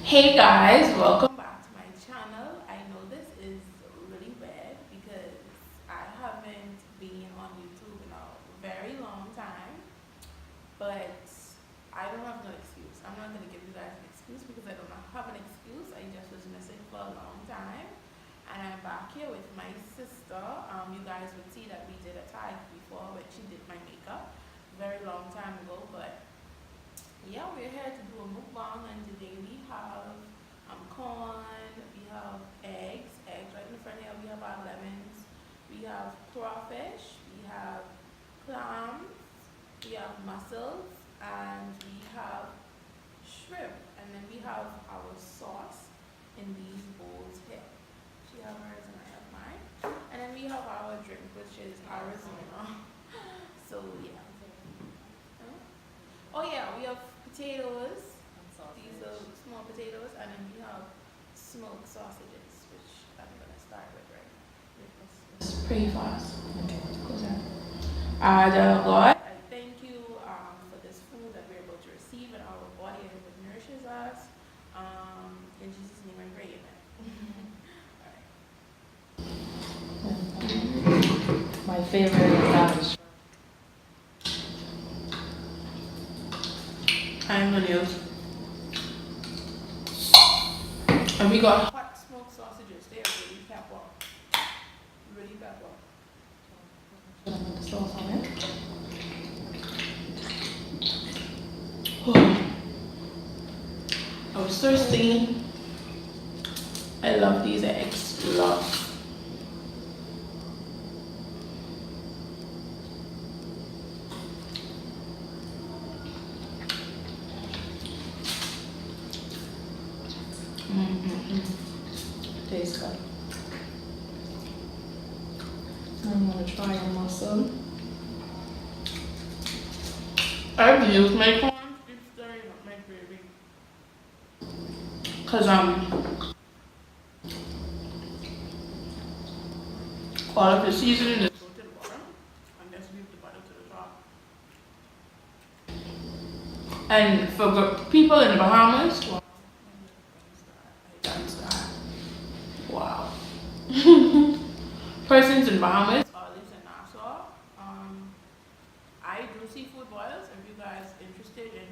Hey guys, welcome back to my channel. I know this is really bad because I haven't been on YouTube in a very long time, but I don't have no excuse. I'm not gonna give you guys an excuse because I don't have an excuse. I just was missing for a long time, and I'm back here with my sister. You guys would see that we did a tag before when she did my makeup very long time ago, but yeah, we're here to do a mukbang, and today we have corn, we have eggs right in front here, we have our lemons, we have crawfish, we have clams, we have mussels, and we have shrimp, and then we have our sauce in these bowls here. She has hers and I have mine, and then we have our drink, which is Arizona. So yeah. Oh yeah, we have potatoes. These are small potatoes, and then we have smoked sausages, which I'm gonna start with right now. It's pretty fast. Okay. Dear God, I thank you for this food that we're able to receive in our body and it nourishes us. In Jesus' name I pray, amen. My favorite is that. I'm gonna use. And we got hot smoked sausages. They are really pepper. Really pepper. Put the sauce on it. I was thirsty. I love these eggs. Love. Tastes good. I'm gonna try a mussel. I've used my corn. It's stirring up my gravy. Cause all of the seasoning is put in water, and just leave the butter to the top. And for the people in the Bahamas, wow. Persons in Bahamas or lives in Nassau, I do seafood boils. If you guys interested in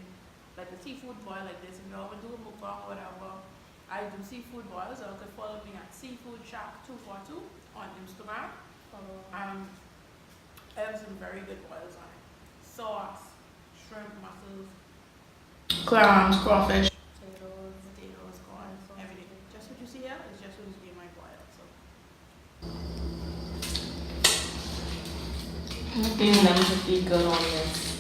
like a seafood boil like this, if you ever do a mukbang or whatever, I do seafood boils. Or you could follow me at Seafood Shack 242 on Instagram. I have some very good boils on it. Sauce, shrimp, mussels, clams, crawfish, potatoes, corn, everything. Just what you see here is just what you see in my boil. So. I think them should be good on this.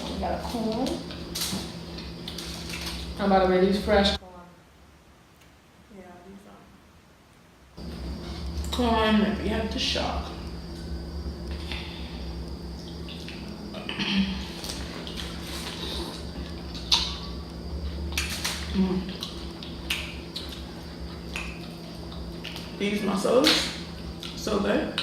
We got a corn. And by the way, these fresh corn. Yeah, these are corn that we had to shock. These mussels, so good.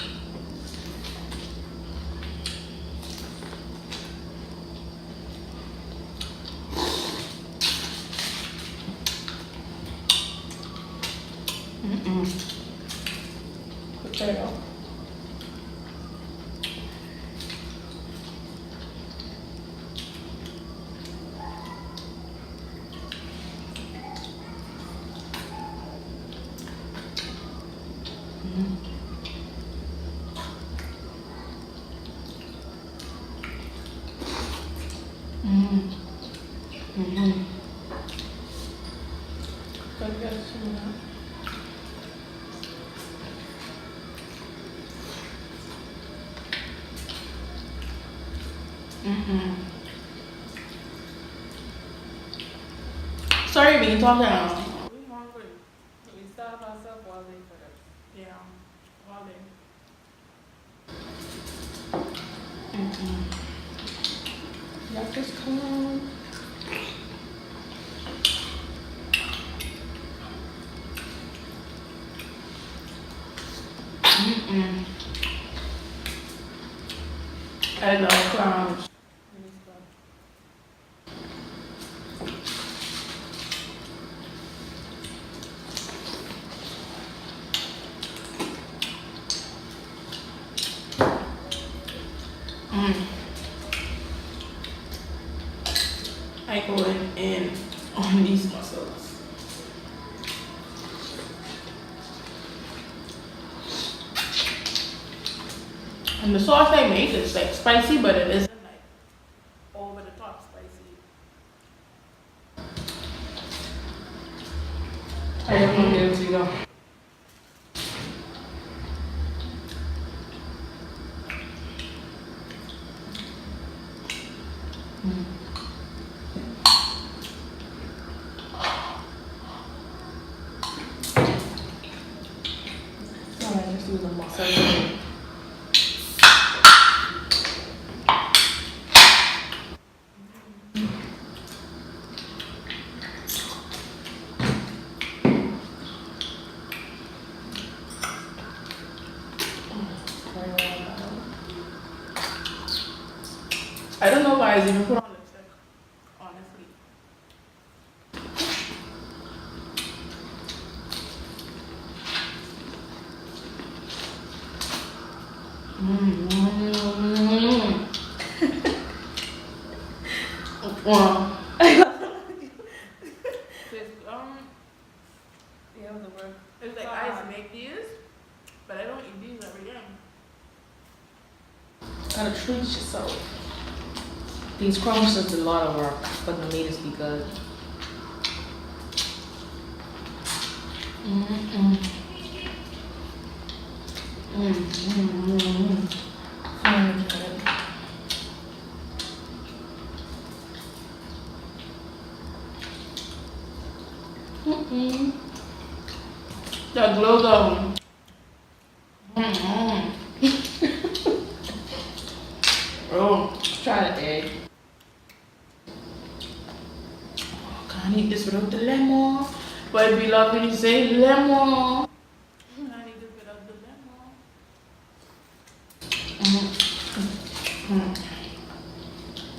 Potato. Sorry, being talking now. We hungry. We starve ourselves while waiting for this. Yeah, all day. Got this corn. Mm-mm. I love clams. Let me stop. Mm. I go in on these mussels. And the sauce I make is like spicy, but it isn't like over the top spicy. I have no idea, you know. Alright, let's do the mozzarella. I don't know why I even put on lipstick, honestly. Mm-hmm. Well, Yeah, the word. it's like I make these, but I don't eat these every day. Gotta treat yourself. These crumbs is a lot of work, but the meat is be good. Mm-mm. Mm-mm. Mm-mm. The glow though. Mm-mm. Oh, Try the egg. can't eat this without the lemon. But it'd be lovely to say lemon. Can't eat this without the lemon. Mm.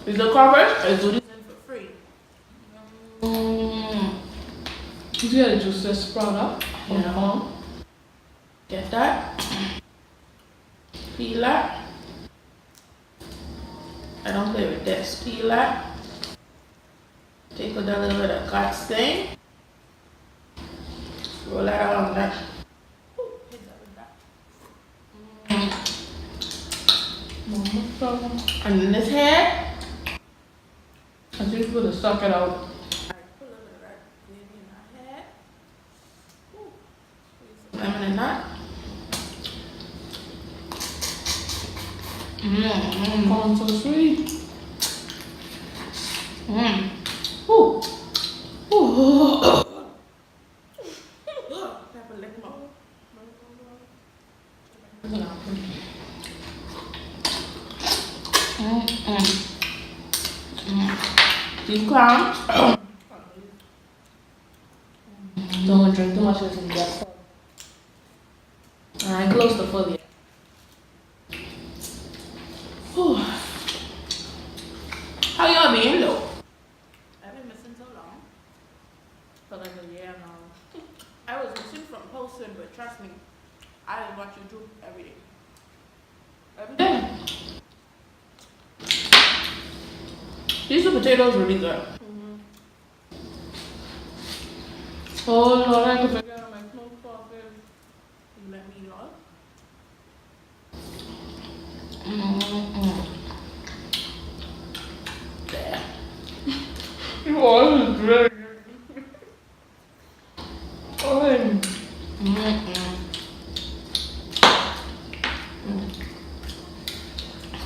Is the cover? I do this in for free. Mm. You see how the juice just sprout up? Yeah. Get that? Peel that. I don't play with this. Peel that. Take out that little bit of gut stain. Roll that around that. Hit that with that. And then this head. I think it's gonna suck it out. I put a little bit of that gravy in my head. Squeeze some lemon in that. Corn so sweet. Ooh. Ooh. Pepper lick more. These clams. Don't drink too much of this and get full. Alright, close the full yet. How y'all been though? I've been missing so long. For like a year now. I was missing from posting, but trust me, I watch YouTube every day. Every day. These are potatoes really good. Oh Lord, I have to figure out my smoked sausage. You let me know. There. Oh, this is really good. Oh,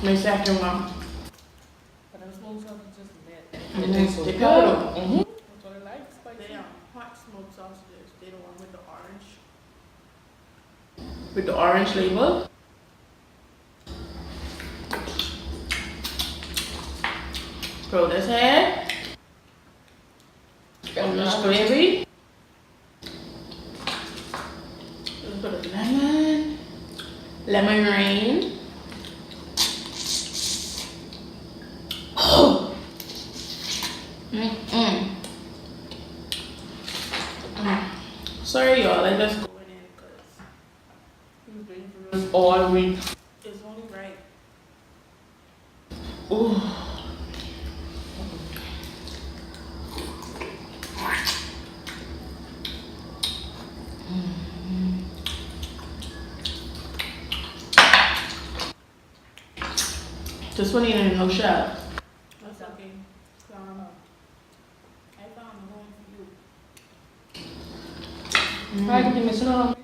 My second one. but the smoked sausage is just mint. Mhm. It tastes so They good. pepper them. That's what I like, spicy. They are hot smoked sausages. They the one with the orange. With the orange label. Throw this head. On this gravy. A little bit of lemon. lemon rain. Oh. Sorry y'all, I just going in because he's been through this all week. It's only right. Ooh. This one ain't in no shell. That's okay. I found a home for you. Right, you missing out on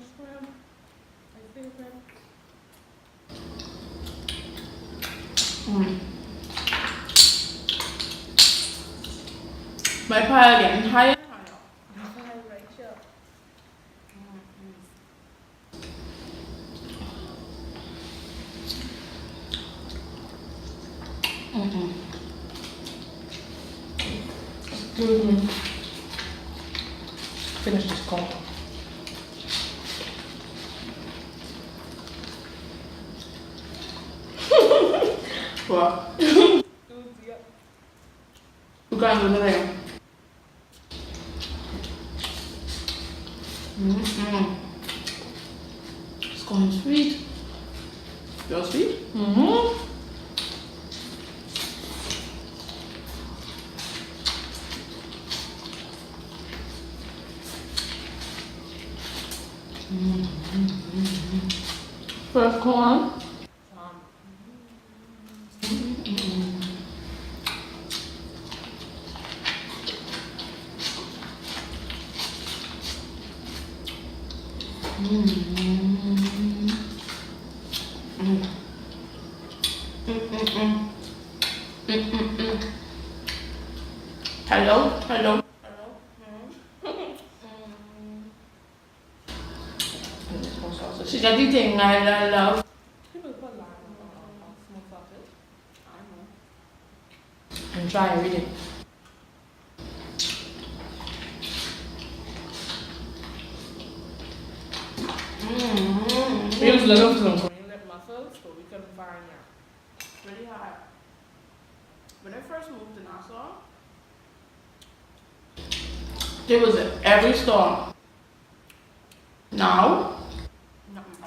My pile getting higher and higher. right here. Finish this call. What? You can't do nothing. It's going sweet. You're sweet? First corn. Hello, hello, hello. She got the thing I love. People put lime on smoked sausage. I know. And try and read it. We was looking for some lip mussels, but we couldn't find them. Really hot. When I first moved to Nassau, there was at every store. Now, nothing.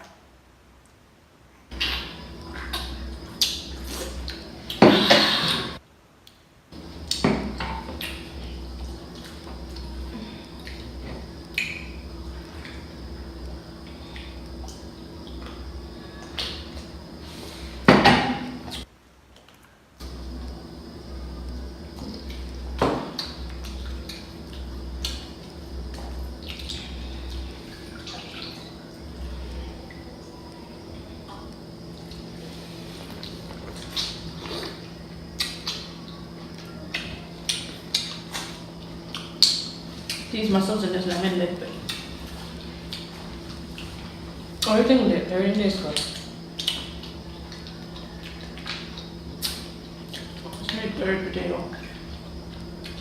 These mussels in this lemon liquid. Everything did. Everything is good. It's my third potato.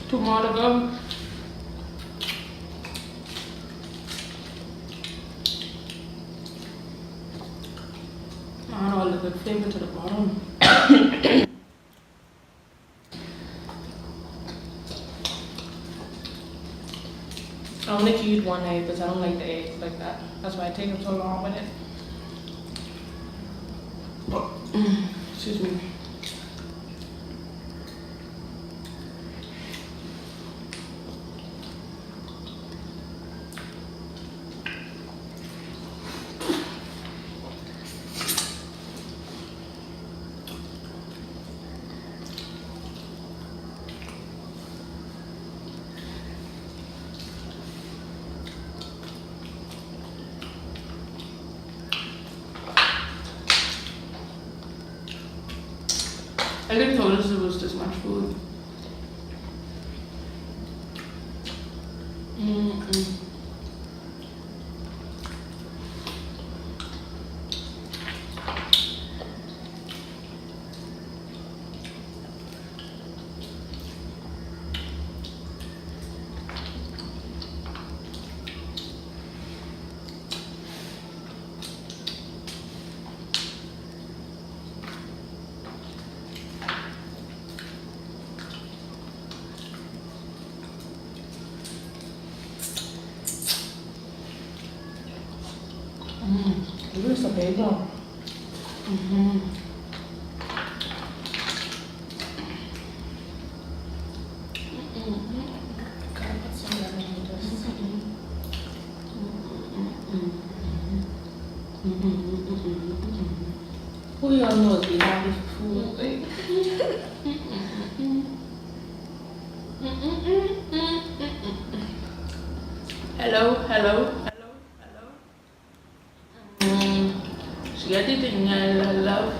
2 more to go. Add all the good flavor to the bottom. I only eat one egg because I don't like the eggs like that. That's why I take so long with it. Excuse me. I didn't notice there was this much food. It is a big one. Mm-hmm. Gotta put some lemon in this. Who y'all know is be happy for food? Like, hello, hello, hello, hello. She got the thing I love.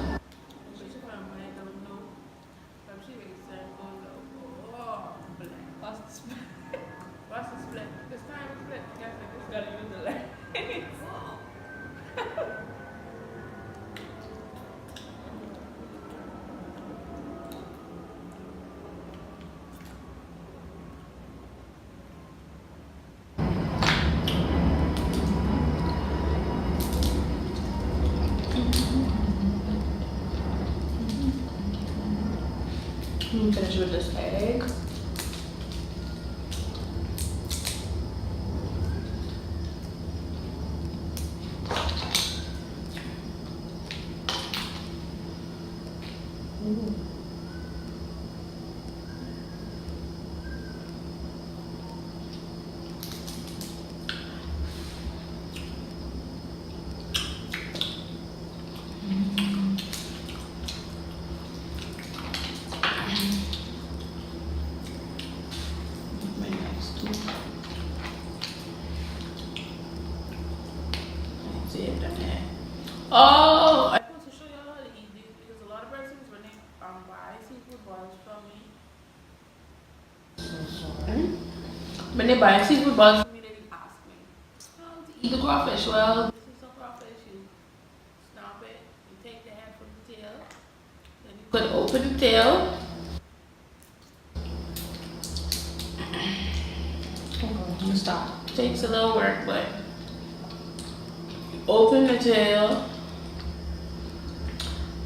She's from my don't know. But she makes sense. Oh, black. What's the split? What's the split? This time it's split. Guys, I just gotta use the light. Finish with this egg. Oh, I want to show y'all how to eat these because a lot of persons when they buy seafood balls from me, when they buy seafood balls from me, they ask me how to eat the crawfish. Well, this is some crawfish. You snap it, you take the head from the tail, then you could open the tail. I'm gonna stop. Takes a little work, but you open the tail.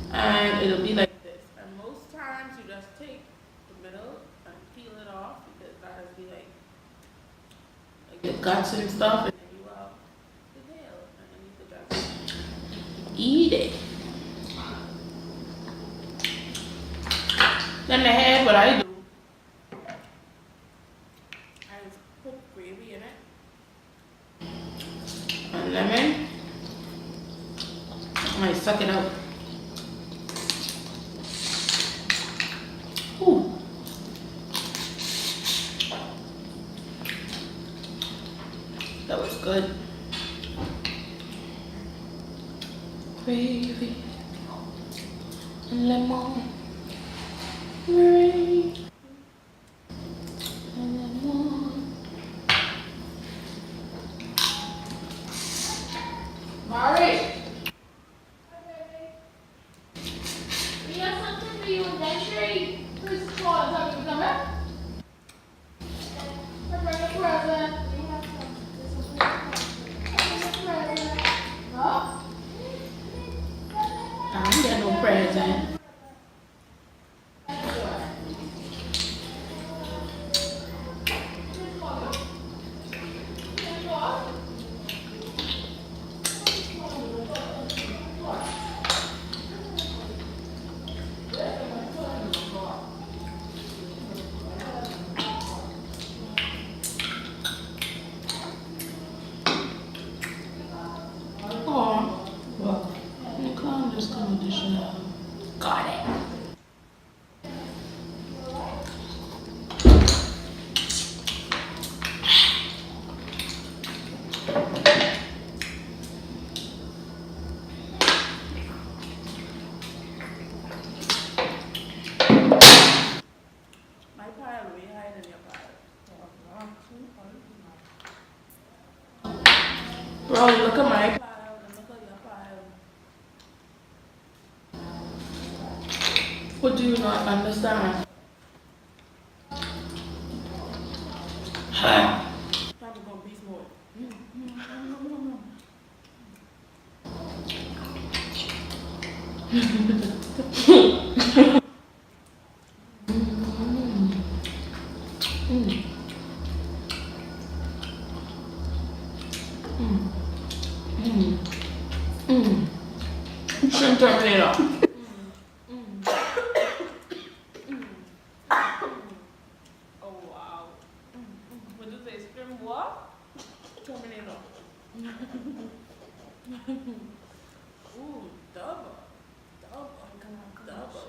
And it'll be like this. And most times you just take the middle and peel it off because that has be like the guts and stuff, and then you have the tail, and then you could just eat it. Then the head, what I do, I just put gravy in it, and lemon, and I suck it up. Ooh. That was good. Gravy and lemon. Gravy and lemon. Mari. We have something for you in Dentry. Who's the small talking to come back? Bring a present. No? I don't get no present. Got it. My pile way higher than your pile. Bro, look at my pile and look at your pile. What do you not understand? Time to go beast mode. Shrimp Terminator. Oh wow. What did they scream what? Terminator. Ooh, double. Double. Double.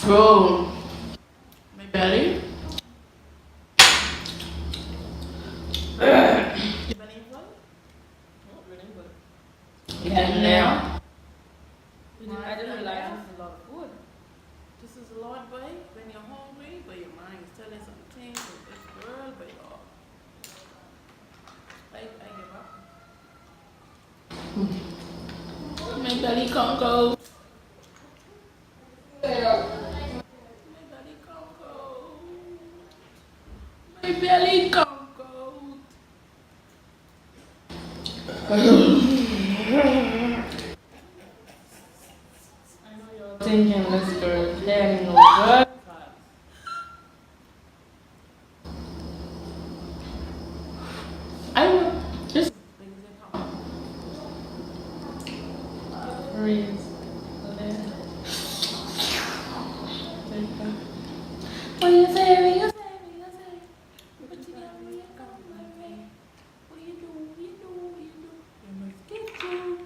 Bro, my belly. You been eating one? Not really, but Yeah, now. I didn't realize this is a lot of food. This is a lot, boy. When you're hungry, but your mind is telling something in this world, but you're I give up. My belly can't go. My belly can't go. My belly can't go. I know you're thinking this girl getting no good. I will. Just Freeze. what you say? What you say? What you got when you come my way? What you do? You must get you.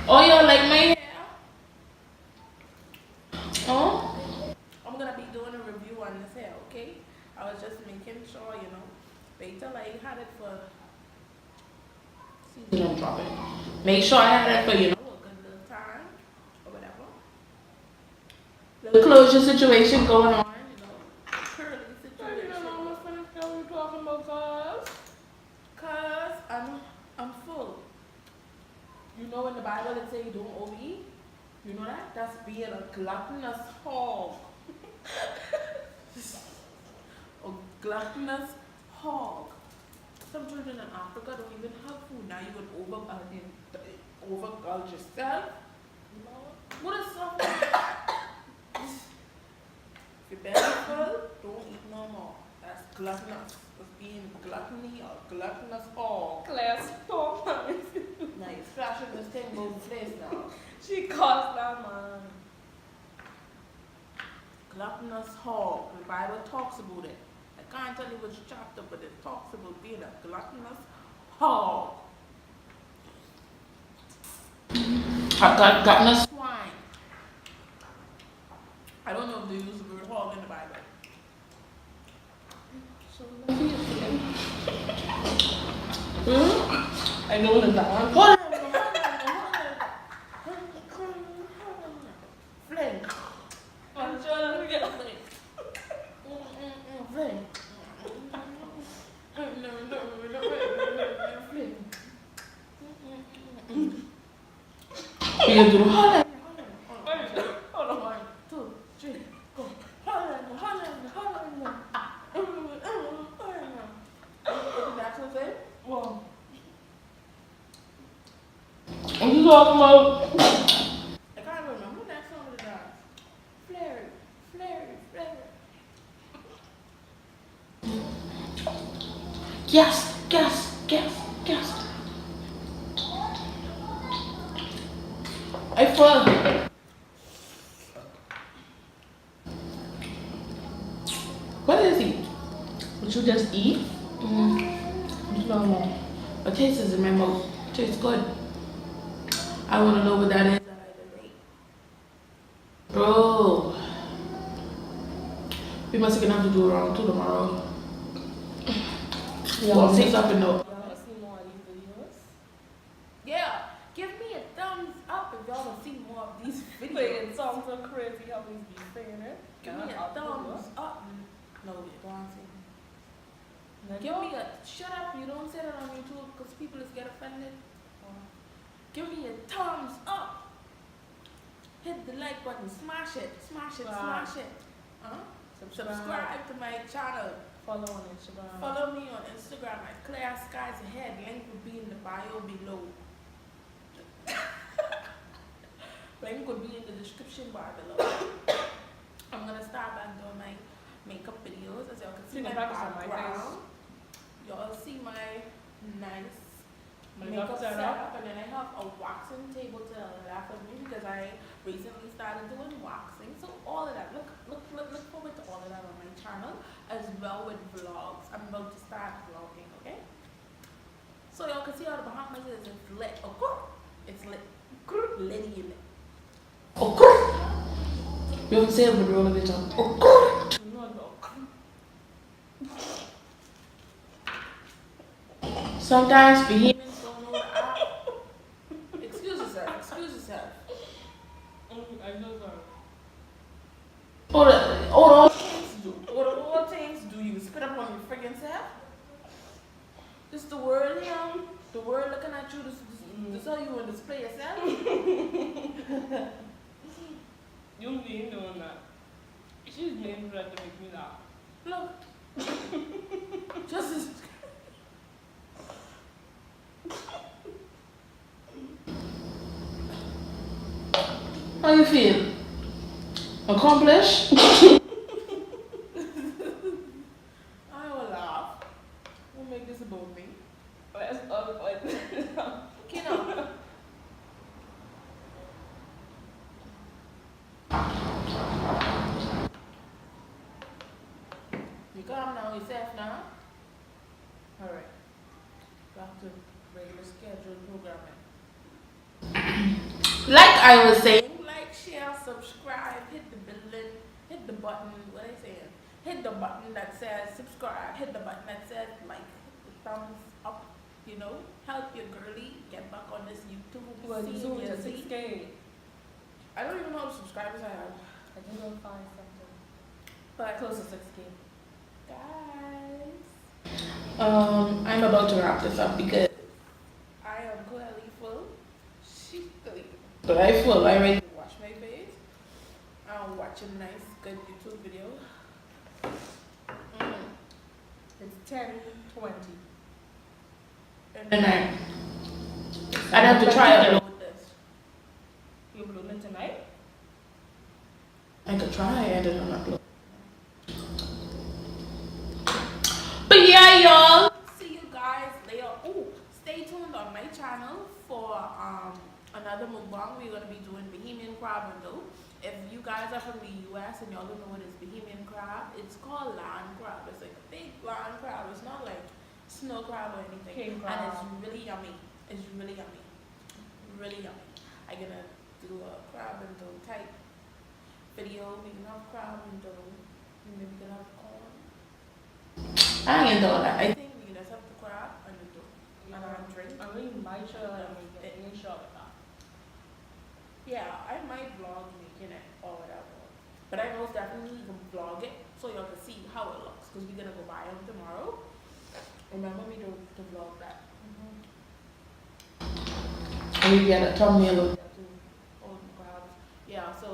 Oh, you like my hair? Oh? I'm gonna be doing a review on this hair, okay? I was just making sure, wait till I had it for You don't drop it. Make sure I have that for you. a good little time or whatever. The closure situation going on. Curly I situation. don't know what we're talking about, Cause I'm full. You know in the Bible it say don't overeat? You know that? That's being a gluttonous hog. A gluttonous hog. Some children in Africa don't even have food. Now you would overgulge yourself. What is something? If your belly full, don't eat no more. That's gluttonous. That's being gluttony or gluttonous hog. Class 4 Now you're flashing this thing both place now. She caused that man. Gluttonous hog. The Bible talks about it. I can't tell you which chapter, but it talks about being a gluttonous hog. I got no Swine. I don't know if they use the word hog in the Bible. So I know the dance. hold on. Fling. I'm trying to get Fling. Fling. You do holla. Hold on. 1, 2, 3, go. What the accent say? Well, What you talking about? I can't remember that song of the dance. Flare, flare, flare. Yes. I fall. What is it? would you just eat? It's normal. What taste is in my mouth? Tastes good. I want to know what that is. Bro. We must gonna have to do around 2 tomorrow. Yeah, Well, 6 up and up. Y'all wanna see more of these videos? Yeah, give me a thumbs up if y'all want to see more of these videos. Playing songs so crazy how we be saying it. Give me a thumbs up. No, wait, don't want to say Let Give go. me a shut up. You don't say that on YouTube because people just get offended. Give me a thumbs up. Hit the like button. Smash it. Smash it. Subscribe. Smash it. Subscribe to my channel. Follow on Instagram. Follow me on Instagram at Claire Skies Ahead. Link will be in the bio below. Link will be in the description bar below. I'm gonna start back doing my makeup videos as y'all can see You my can practice on my background. Y'all see my makeup setup, and then I have a waxing table to the left of me because I recently started doing waxing. So all of that, look forward to all of that on my channel as well with vlogs. I'm about to start vlogging, okay? So y'all can see how the Bahamas is. It's lit. Okay? It's lit. Litty in it. Okay. You have to say it with roll of it up. Okay. Sometimes Bahamians Don't know the app. Excuse yourself. Excuse yourself. I know that. all Things do. What things do you spit up on your friggin' self? This the world, the world looking at you. This how you want to display yourself. You mean doing that? She's named that to make me laugh. Look. Just as. How you feel? Accomplished? I will laugh. We'll make this about me. Let's Okay, now. You calm down yourself now. Alright. Back to regular scheduled programming. Like I was saying, like, share, subscribe, hit the button, hit the button, what I saying? Hit the button that says subscribe, hit the button that says like, hit the thumbs up, help your girlie get back on this YouTube scene. to 6K. I don't even know how many subscribers I have. I think we'll find something. But Close to 6K. guys, I'm about to wrap this up because I am clearly full. She's clearly but I feel I already wash my face. I'm watching a nice, good YouTube video. It's 10:20. And and then I'd have to try it. with this. You uploading tonight? I could try, I didn't upload. But yeah, y'all. See you guys later. Oh, stay tuned on my channel for another mukbang. We're gonna be doing Bahamian crab and dough. If you guys are from the US and y'all don't know what is Bahamian crab, it's called land crab. It's like a big land crab. It's not like snow crab or anything. King And crab. it's really yummy. It's really yummy. Really yummy. I'm gonna do a crab and dough type video. We can have crab and dough. And then we can have corn. I ain't doing that. I think we can just have the crab and the dough. And a drink. I mean, my child and make it in short of that. Yeah, I might vlog making it or whatever. But I most definitely can vlog it so y'all can see how it looks. Because we're gonna go buy them tomorrow. Remember me to vlog that. And you get a thumbnail. Oh, crabs. Yeah, so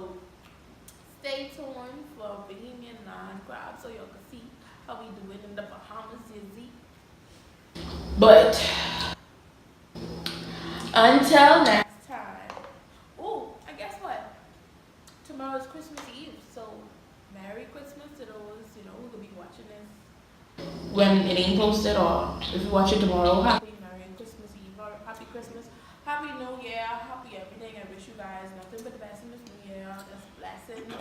stay tuned for Bahamian land crab so y'all can see how we do it in the Bahamas, Izzy. But until next. Time. Oh, and guess what? Tomorrow's Christmas Eve, so Merry Christmas to those, who could be watching this. When it ain't posted or if you watch it tomorrow, Happy Merry Christmas Eve, or Happy Christmas, Happy New Year, Happy everything. I wish you guys nothing but the best in this new year. Just blessings,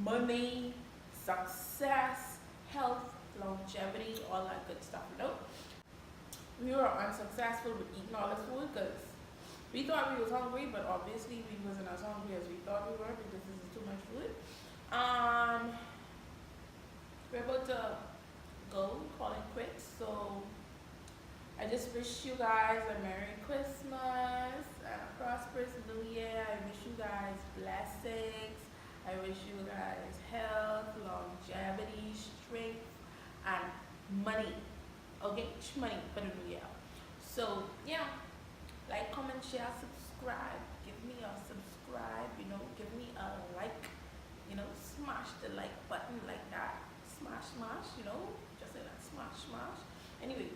money, success, health, longevity, all that good stuff, We were unsuccessful with eating all this food because we thought we was hungry, but obviously we wasn't as hungry as we thought we were because this is too much food. We're about to go, call it quits. So I just wish you guys a Merry Christmas and a prosperous New Year. I wish you guys blessings. I wish you guys health, longevity, strength, and money. Okay, money for the new year. So yeah, like, comment, share, subscribe. Give me a subscribe. Give me a like. Smash the like button like that. Smash, just say that. Smash. Anyway,